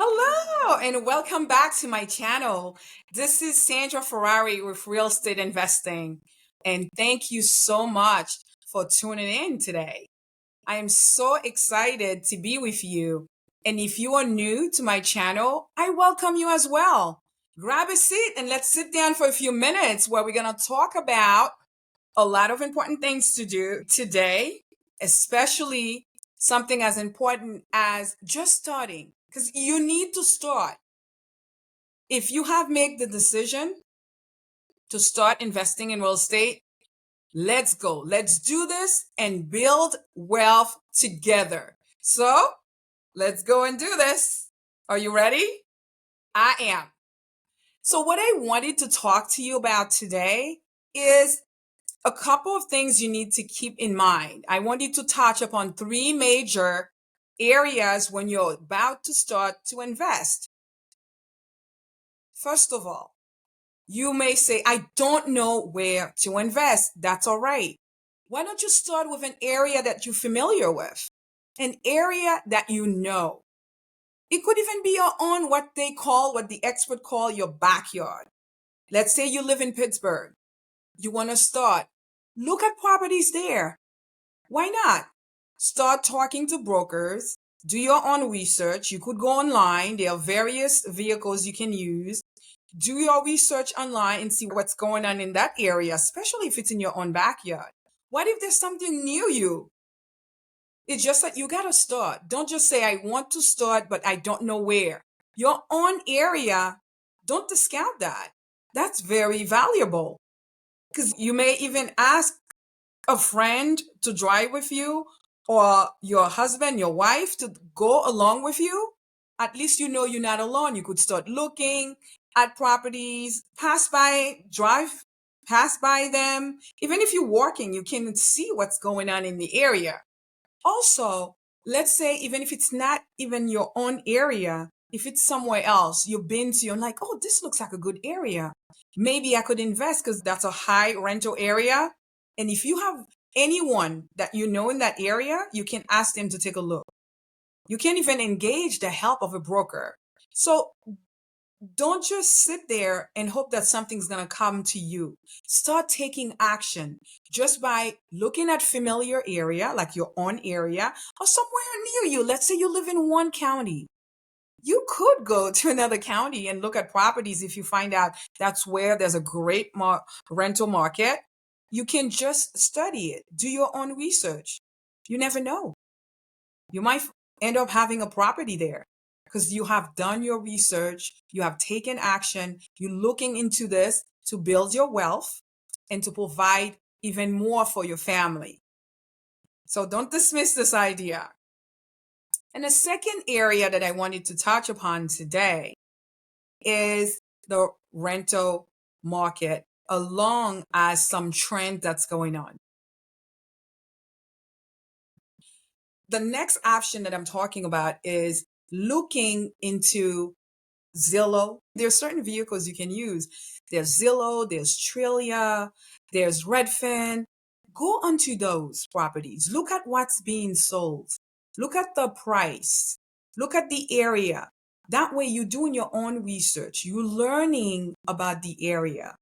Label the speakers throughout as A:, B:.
A: Hello and welcome back to my channel. This is Sandra Ferrari with Real Estate Investing. And thank you so much for tuning in today. I am so excited to be with you. And if you are new to my channel, I welcome you as well. Grab a seat and let's sit down for a few minutes where we're going to talk about a lot of important things to do today, especially something as important as just starting, because you need to start. If you have made the decision to start investing in real estate, let's go. Let's do this and build wealth together. So let's go and do this. Are you ready? I am. So what I wanted to talk to you about today is a couple of things you need to keep in mind. I want you to touch upon three major areas when you're about to start to invest. First of all, you may say, I don't know where to invest. That's all right. Why don't you start with an area that you're familiar with? An area that you know. It could even be your own, what the expert call your backyard. Let's say you live in Pittsburgh. You want to start. Look at properties there. Why not? Start talking to brokers. Do your own research. You could go online. There are various vehicles you can use. Do your research online and see what's going on in that area, especially if it's in your own backyard. What if there's something near you? It's just that you got to start. Don't just say, I want to start, but I don't know where. Your own area, don't discount that. That's very valuable because you may even ask a friend to drive with you or your husband, your wife to go along with you. At least you know you're not alone. You could start looking at properties, pass by them. Even if you're walking, you can see what's going on in the area. Also, let's say even if it's not even your own area, if it's somewhere else you've been to, you're like, oh, this looks like a good area. Maybe I could invest because that's a high rental area. And if you have anyone that you know in that area, you can ask them to take a look. You can even engage the help of a broker. So don't just sit there and hope that something's going to come to you. Start taking action just by looking at familiar area, like your own area, or somewhere near you. Let's say you live in one county. You could go to another county and look at properties if you find out that's where there's a great rental market. You can just study it, do your own research. You never know. You might end up having a property there because you have done your research, you have taken action, you're looking into this to build your wealth and to provide even more for your family. So don't dismiss this idea. And the second area that I wanted to touch upon today is the rental market, along as some trend that's going on. The next option that I'm talking about is looking into Zillow. There are certain vehicles you can use. There's Zillow, there's Trillia, there's Redfin. Go onto those properties. Look at what's being sold. Look at the price. Look at the area. That way you're doing your own research. You're learning about the area.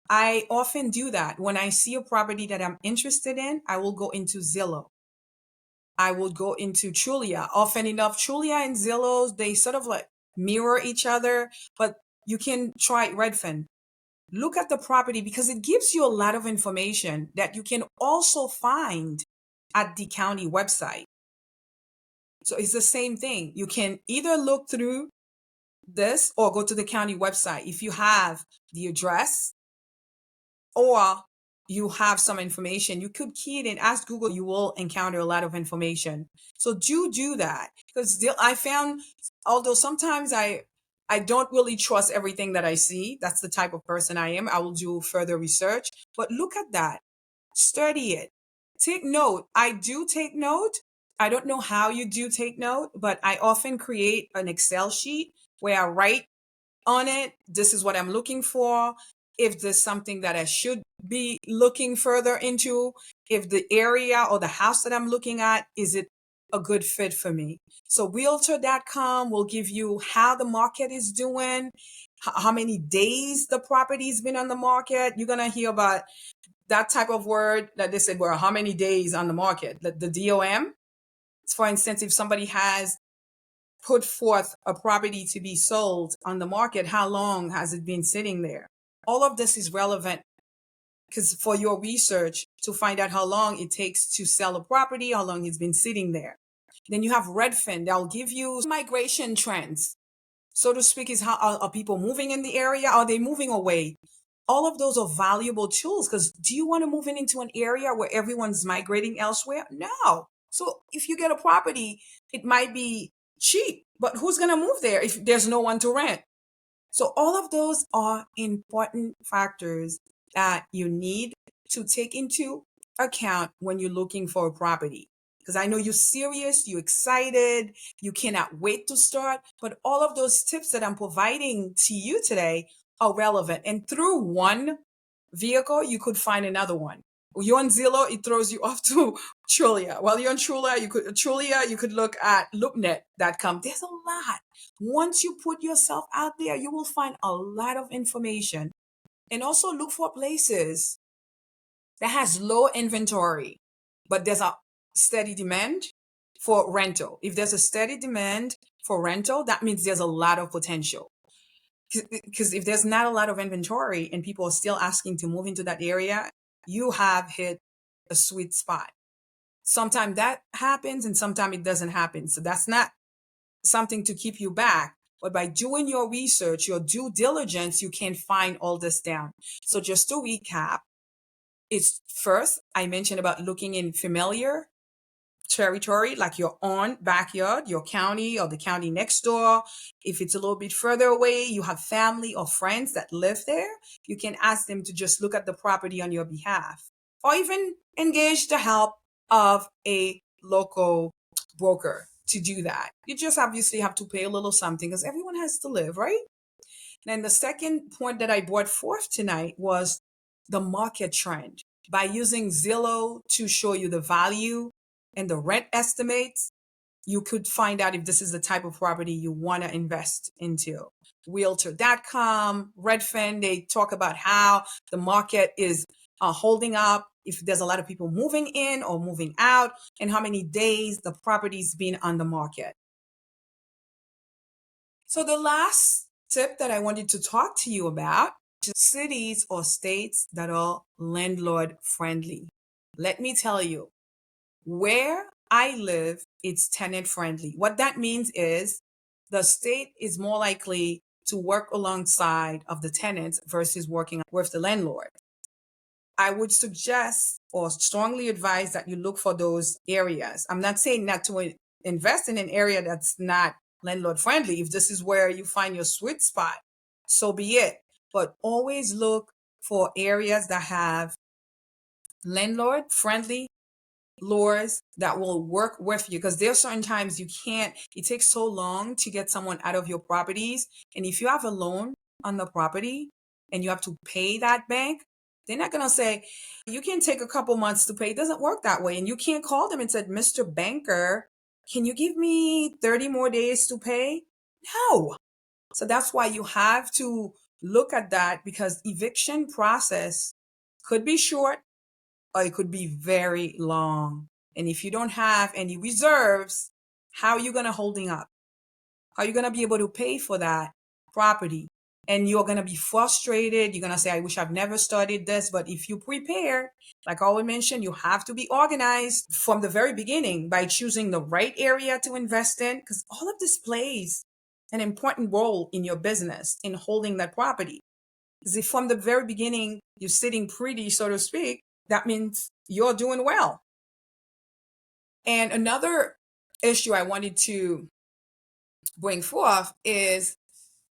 A: I often do that. When I see a property that I'm interested in, I will go into Zillow. I will go into Trulia. Often enough, Trulia and Zillow, they sort of like mirror each other, but you can try Redfin. Look at the property because it gives you a lot of information that you can also find at the county website. So it's the same thing. You can either look through this or go to the county website if you have the address or you have some information. You could key it in, ask Google, you will encounter a lot of information. So do that because I found, although sometimes I don't really trust everything that I see. That's the type of person I am. I will do further research, but look at that, study it, take note. I do take note. I don't know how you do take note, but I often create an Excel sheet where I write on it, this is what I'm looking for. If there's something that I should be looking further into, if the area or the house that I'm looking at, is it a good fit for me. So realtor.com will give you how the market is doing, how many days the property's been on the market. You're going to hear about that type of word that they said, well, how many days on the market? The DOM. For instance, if somebody has put forth a property to be sold on the market, how long has it been sitting there? All of this is relevant because for your research to find out how long it takes to sell a property, how long it's been sitting there. Then you have Redfin that'll give you migration trends, so to speak, is how are people moving in the area? Are they moving away? All of those are valuable tools because do you want to move into an area where everyone's migrating elsewhere? No. So if you get a property, it might be cheap, but who's going to move there if there's no one to rent? So all of those are important factors that you need to take into account when you're looking for a property. Because I know you're serious, you're excited, you cannot wait to start, but all of those tips that I'm providing to you today are relevant. And through one vehicle, you could find another one. You're on Zillow, it throws you off to Trulia. While you're on Trulia, you could look at loopnet.com. There's a lot. Once you put yourself out there, you will find a lot of information. And also look for places that has low inventory, but there's a steady demand for rental. If there's a steady demand for rental, that means there's a lot of potential. Because if there's not a lot of inventory and people are still asking to move into that area, you have hit a sweet spot. Sometimes that happens and sometimes it doesn't happen. So that's not something to keep you back. But by doing your research, your due diligence, you can find all this down. So just to recap, it's first, I mentioned about looking in familiar territory, like your own backyard, your county or the county next door. If it's a little bit further away, you have family or friends that live there, you can ask them to just look at the property on your behalf or even engage the help of a local broker to do that. You just obviously have to pay a little something because everyone has to live, right? Then the second point that I brought forth tonight was the market trend. By using Zillow to show you the value and the rent estimates, you could find out if this is the type of property you want to invest into. Realtor.com, Redfin, they talk about how the market is holding up, if there's a lot of people moving in or moving out, and how many days the property's been on the market. So the last tip that I wanted to talk to you about is cities or states that are landlord friendly. Let me tell you, where I live, it's tenant friendly. What that means is the state is more likely to work alongside of the tenants versus working with the landlord. I would suggest or strongly advise that you look for those areas. I'm not saying not to invest in an area that's not landlord friendly. If this is where you find your sweet spot, so be it. But always look for areas that have landlord friendly laws that will work with you, because there are certain times you can't, it takes so long to get someone out of your properties. And if you have a loan on the property and you have to pay that bank, they're not going to say, you can take a couple months to pay. It doesn't work that way. And you can't call them and say, Mr. Banker, can you give me 30 more days to pay? No. So that's why you have to look at that, because eviction process could be short or it could be very long. And if you don't have any reserves, how are you going to holding up? How are you going to be able to pay for that property? And you're going to be frustrated. You're going to say, I wish I've never started this. But if you prepare, like I always mentioned, you have to be organized from the very beginning by choosing the right area to invest in, because all of this plays an important role in your business in holding that property. Because if from the very beginning you're sitting pretty, so to speak, that means you're doing well. And another issue I wanted to bring forth is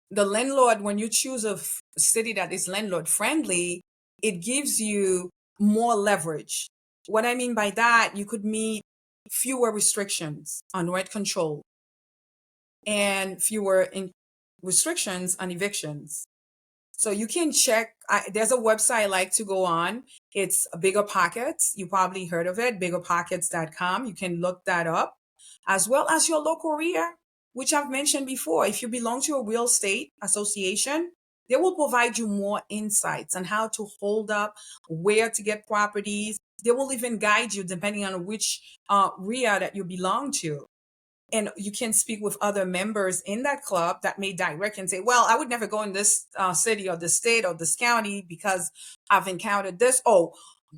A: the landlord. When you choose a city that is landlord friendly, it gives you more leverage. What I mean by that, you could meet fewer restrictions on rent control and fewer restrictions on evictions. So you can check, there's a website I like to go on. It's Bigger Pockets. You probably heard of it, biggerpockets.com. You can look that up. as well as your local REIA, which I've mentioned before. If you belong to a real estate association, they will provide you more insights on how to hold up, where to get properties. They will even guide you depending on which REIA that you belong to. And you can speak with other members in that club that may direct and say, well, I would never go in this city or this state or this county because I've encountered this. Oh,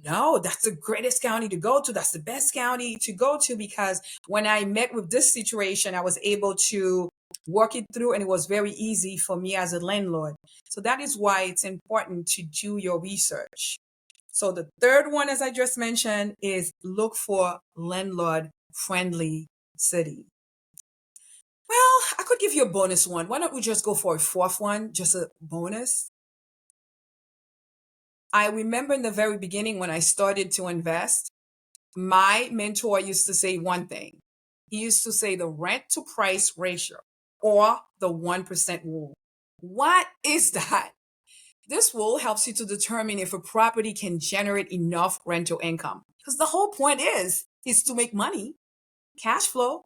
A: no, that's the greatest county to go to. That's the best county to go to, because when I met with this situation, I was able to work it through, and it was very easy for me as a landlord. So that is why it's important to do your research. So the third one, as I just mentioned, is look for landlord-friendly city. Well, I could give you a bonus one. Why don't we just go for a fourth one, just a bonus? I remember in the very beginning when I started to invest, my mentor used to say one thing. He used to say the rent to price ratio, or the 1% rule. What is that? This rule helps you to determine if a property can generate enough rental income. Because the whole point is to make money, cash flow.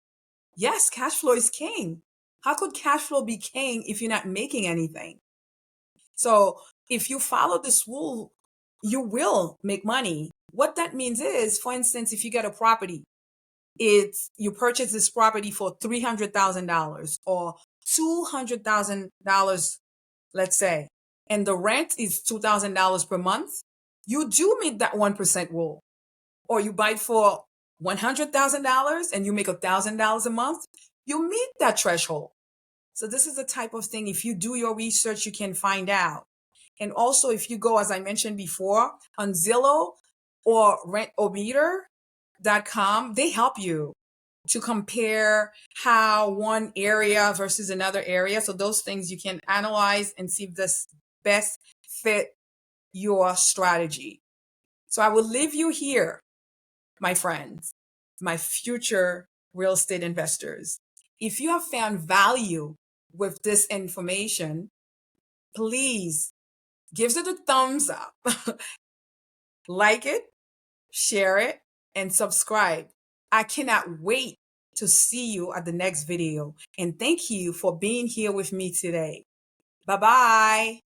A: Yes, cash flow is king. How could cash flow be king if you're not making anything? So if you follow this rule, you will make money. What that means is, for instance, if you get a property, you purchase this property for $300,000 or $200,000, let's say, and the rent is $2,000 per month, you do meet that 1% rule. Or you buy it for $100,000 and you make $1,000 a month, you meet that threshold. So this is the type of thing, if you do your research, you can find out. And also, if you go, as I mentioned before, on Zillow or rentometer.com, they help you to compare how one area versus another area. So those things you can analyze and see if this best fit your strategy. So I will leave you here, my friends, my future real estate investors. If you have found value with this information, please give it a thumbs up, like it, share it, and subscribe. I cannot wait to see you at the next video. And thank you for being here with me today. Bye-bye.